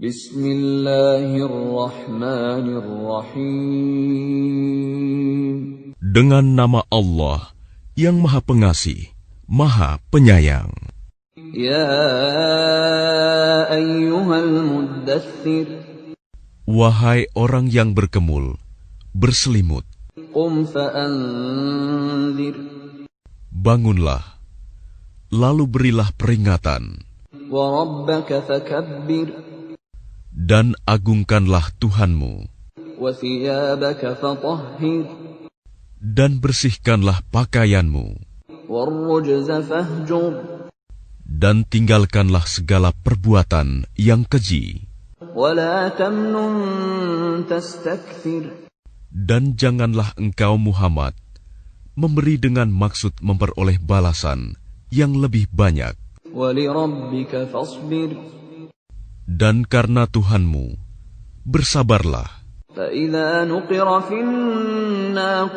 Bismillahirrahmanirrahim. Dengan nama Allah yang Maha Pengasih, Maha Penyayang. Ya ayyuhal muddaththir. Wahai orang yang berkemul, berselimut. Qum fa'anzir. Bangunlah, lalu berilah peringatan. Wa rabbaka fakabbir. Dan agungkanlah Tuhanmu. Wa thiyabaka fatahhir. Dan bersihkanlah pakaianmu. Warrujza fahjur. Dan tinggalkanlah segala perbuatan yang keji. Wala tamnun tastakthir. Dan janganlah engkau Muhammad memberi dengan maksud memperoleh balasan yang lebih banyak. Walirabbika fasbir. Dan karena Tuhanmu, bersabarlah. فَإِذَا نُقِرَ فِي النَّاقُورِ.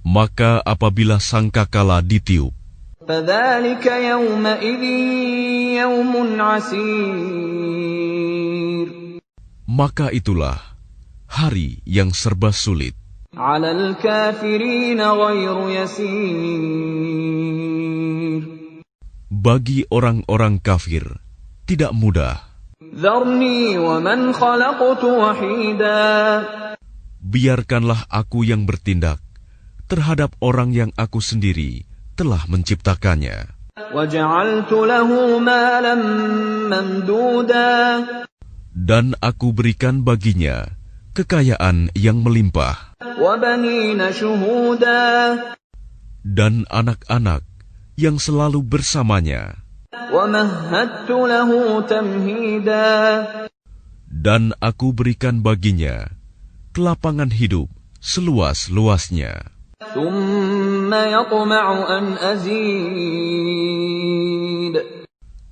Maka apabila sangkakala ditiup, فَذَلِكَ يَوْمَئِذٍ يَوْمٌ عَسِيرٌ. maka itulah hari yang serba sulit. عَلَى الْكَافِرِينَ غَيْرُ يَسِيرٌ. Bagi orang-orang kafir, tidak mudah. ذَرْنِي وَمَنْ خَلَقْتُ وَحِيدًا. Biarkanlah aku yang bertindak terhadap orang yang aku sendiri telah menciptakannya. وَجَعَلْتُ لَهُ مَالًا مَمْدُودًا. Dan aku berikan baginya kekayaan yang melimpah. وَبَنِينَ شُهُودًا. Dan anak-anak yang selalu bersamanya. وَمَهَّدتُّ لَهُ تَمْهِيدًا. Dan aku berikan baginya kelapangan hidup seluas-luasnya. ثُمَّ يَطْمَعُ أَنْ أَزِيدَ.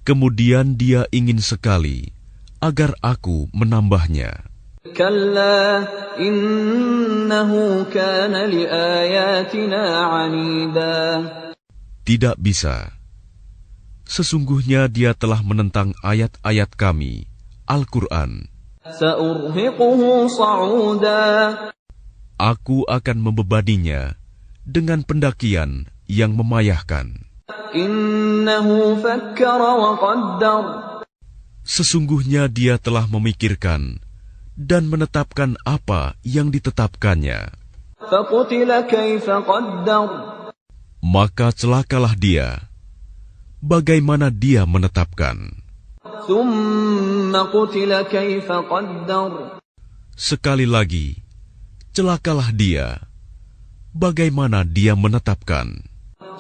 Kemudian dia ingin sekali agar aku menambahnya. كَلَّا إِنَّهُ كَانَ لِآيَاتِنَا عَنِيدًا. Tidak bisa. Sesungguhnya dia telah menentang ayat-ayat kami, Al-Quran. سَأُرْهِقُهُ صَعُودًا. Aku akan membebaninya dengan pendakian yang memayahkan. إِنَّهُ فَكَّرَ وَقَدَّرَ. Sesungguhnya dia telah memikirkan dan menetapkan apa yang ditetapkannya. فَقُتِلَ كَيْفَ قَدَّرَ. Maka celakalah dia. Bagaimana dia menetapkan? ثُمَّ قُتِلَ كَيْفَ قَدَّرَ. Sekali lagi, celakalah dia. Bagaimana dia menetapkan?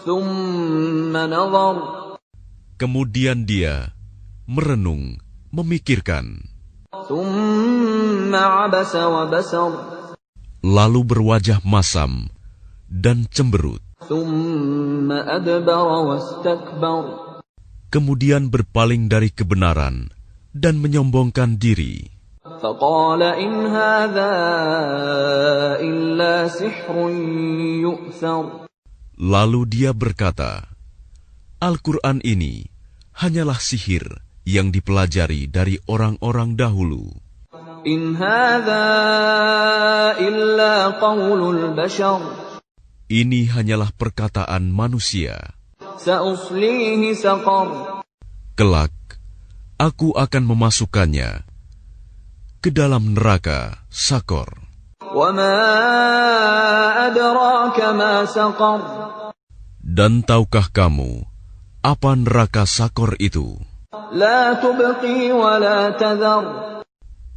ثُمَّ نَظَرَ. Kemudian dia merenung, memikirkan. ثُمَّ عَبَسَ وَبَسَرَ. Lalu berwajah masam dan cemberut. ثُمَّ أَدْبَرَ وَاسْتَكْبَرَ. Kemudian berpaling dari kebenaran dan menyombongkan diri. فَقَالَ إِنْ هَذَا إِلَّا سِحْرٌ يُؤْثَرُ. Lalu dia berkata, Al-Quran ini hanyalah sihir yang dipelajari dari orang-orang dahulu. إِنْ هَذَا إِلَّا قَوْلُ الْبَشَرِ. Ini hanyalah perkataan manusia. سَأُصْلِيهِ سَقَرَ. Kelak, aku akan memasukkannya ke dalam neraka Sakor. وَمَا أَدْرَاكَ مَا سَقَرُ. Dan tahukah kamu apa neraka Sakor itu? لَا تُبْقِي وَلَا تَذَرُ.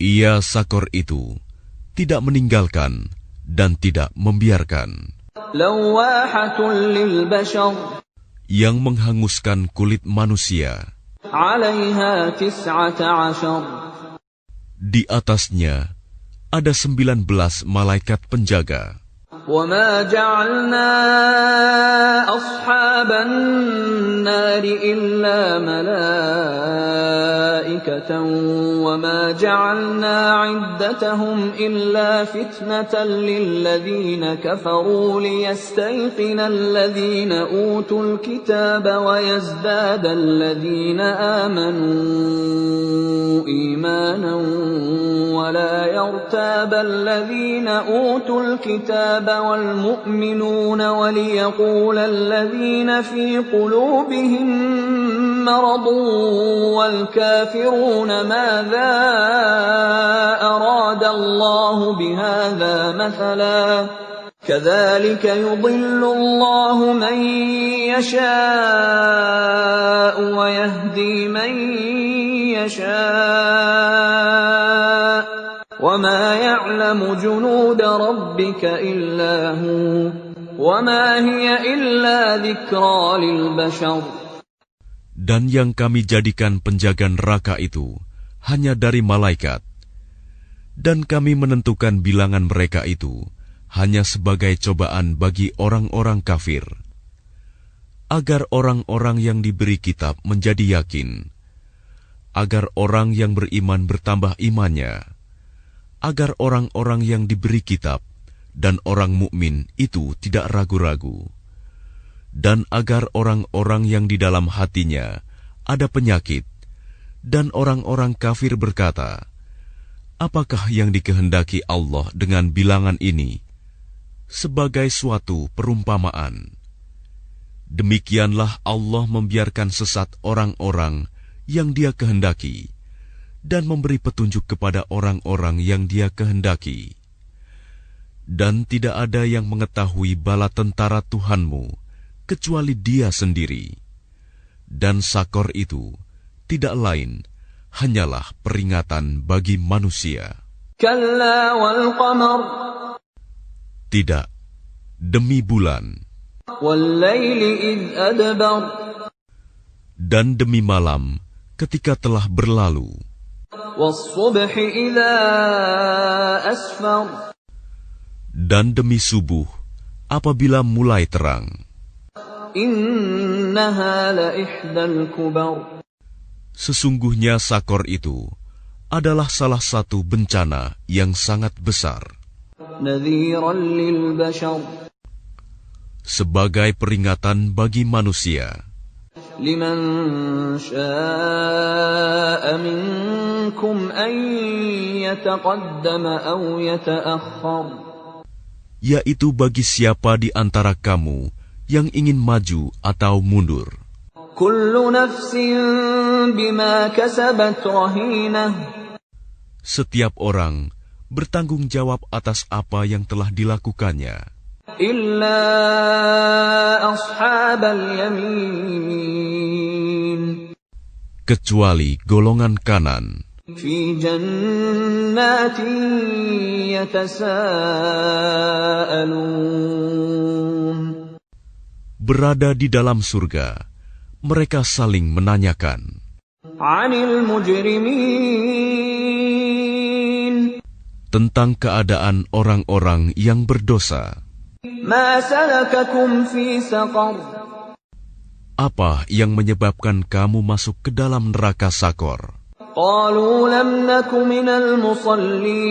Ia Sakor itu tidak meninggalkan dan tidak membiarkan. لَوَّاحَةٌ لِلْبَشَرِ. Yang menghanguskan kulit manusia. عَلَيْهَا 19. Di atasnya ada 19 malaikat penjaga. وما جعلنا أصحاب النار إلا ملائكة وما جعلنا عدتهم إلا فتنة للذين كفروا ليستيقن الذين أوتوا الكتاب ويزداد الذين آمنوا إيمانا ولا يرتاب الذين أوتوا الكتاب والمؤمنون وليقول الذين في قلوبهم مرض والكافرون ماذا أراد الله بهذا مثلا كذلك يضل الله من يشاء ويهدي من يشاء وما يعلم جنود ربك إلا هو وما هي إلا ذكرى للبشر. Dan yang kami jadikan penjaga neraka itu hanya dari malaikat, dan kami menentukan bilangan mereka itu hanya sebagai cobaan bagi orang-orang kafir, agar orang-orang yang diberi kitab menjadi yakin, agar orang yang beriman bertambah imannya, agar orang-orang yang diberi kitab dan orang mukmin itu tidak ragu-ragu, dan agar orang-orang yang di dalam hatinya ada penyakit dan orang-orang kafir berkata, apakah yang dikehendaki Allah dengan bilangan ini sebagai suatu perumpamaan? Demikianlah Allah membiarkan sesat orang-orang yang Dia kehendaki dan memberi petunjuk kepada orang-orang yang Dia kehendaki. Dan tidak ada yang mengetahui bala tentara Tuhanmu kecuali Dia sendiri. Dan Sakor itu tidak lain hanyalah peringatan bagi manusia. Kalla wal qamar. Tidak, demi bulan. Wal laili idh adbar. Dan demi malam ketika telah berlalu. Dan demi subuh apabila mulai terang. Sesungguhnya Sakor itu adalah salah satu bencana yang sangat besar, sebagai peringatan bagi manusia. Liman syaa'a minkum an yataqaddama aw yata'akhkhar. Yaitu bagi siapa di antara kamu yang ingin maju atau mundur. Kullu nafsin bima kasabat rahinah. Setiap orang bertanggung jawab atas apa yang telah dilakukannya. Illa ashabal yamin. Kecuali golongan kanan. Fi jannatin yatasaalun. Berada di dalam surga, mereka saling menanyakan. Anil mujrimin. Tentang keadaan orang-orang yang berdosa. Ma salakakum fi saqar. Apa yang menyebabkan kamu masuk ke dalam neraka Sakor? Qalu lam naku minal musallin.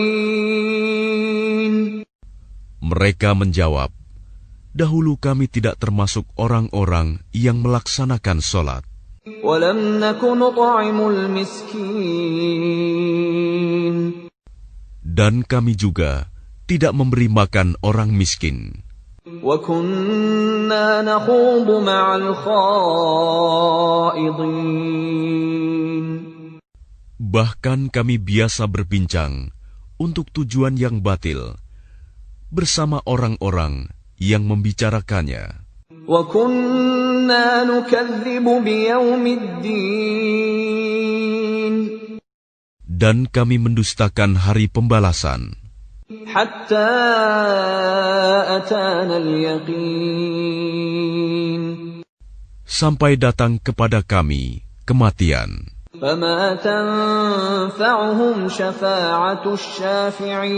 Mereka menjawab, dahulu kami tidak termasuk orang-orang yang melaksanakan sholat. Wa lam naku nut'imul miskin. Dan kami juga tidak memberi makan orang miskin. Wa kunna nakhudu ma'al khaidin. Bahkan kami biasa berbincang untuk tujuan yang batil bersama orang-orang yang membicarakannya. Wa kunna nukadzibu biyaumiddin. Dan kami mendustakan hari pembalasan. Hatta atana al-yaqin. Sampai datang kepada kami kematian. Fama tanfa'uhum syafa'atus syafi'in.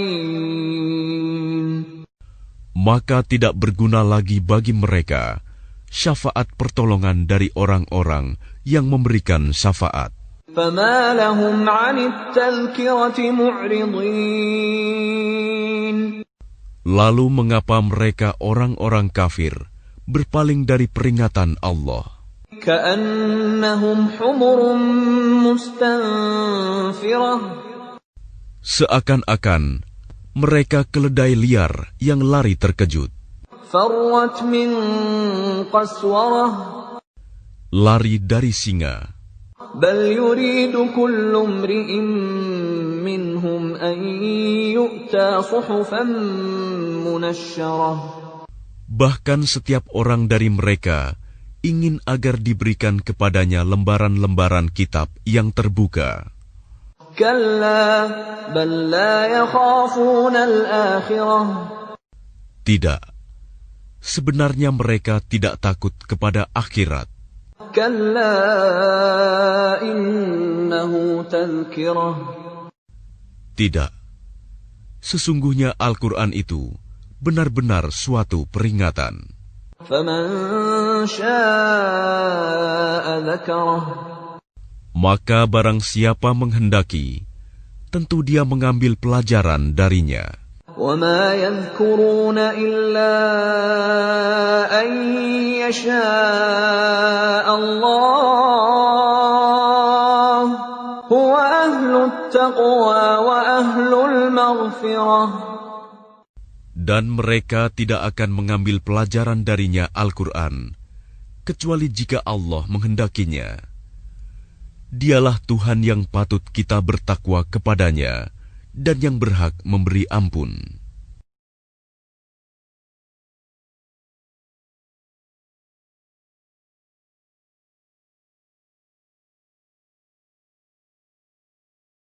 maka tidak berguna lagi bagi mereka syafaat pertolongan dari orang-orang yang memberikan syafaat. فَمَا لَهُمْ عَنِ التَّذْكِرَةِ مُعْرِضِينَ. Lalu mengapa mereka orang-orang kafir berpaling dari peringatan Allah? كَأَنَّهُمْ حُمُرٌ مُسْتَنفِرَةٌ. Seakan-akan mereka keledai liar yang lari terkejut. فَرَّتْ مِنْ قَسْوَرَةٍ. Lari dari singa. بَلْ يُرِيدُ كُلُّ امْرِئٍ مِّنْهُمْ أَنْ يُؤْتَى صُحُفًا مُنَشَّرَةً. Bahkan setiap orang dari mereka ingin agar diberikan kepadanya lembaran-lembaran kitab yang terbuka. كَلَّا بَلْ لَا يَخَافُونَ الْآخِرَةَ. Tidak, sebenarnya mereka tidak takut kepada akhirat. كَلَّا إِنَّهُ تَذْكِرَةٌ. Tidak, sesungguhnya Al-Quran itu benar-benar suatu peringatan. فَمَنْ شَاءَ ذَكَرَهُ. Maka barang siapa menghendaki, tentu dia mengambil pelajaran darinya. وَمَا يَذْكُرُونَ إِلَّا أَنْ يَشَاءَ اللَّهُ هُوَ أَهْلُ التَّقْوَى وَأَهْلُ الْمَغْفِرَةِ. Dan mereka tidak akan mengambil pelajaran darinya Al-Quran, kecuali jika Allah menghendakinya. Dialah Tuhan yang patut kita bertakwa kepadanya, dan yang berhak memberi ampun.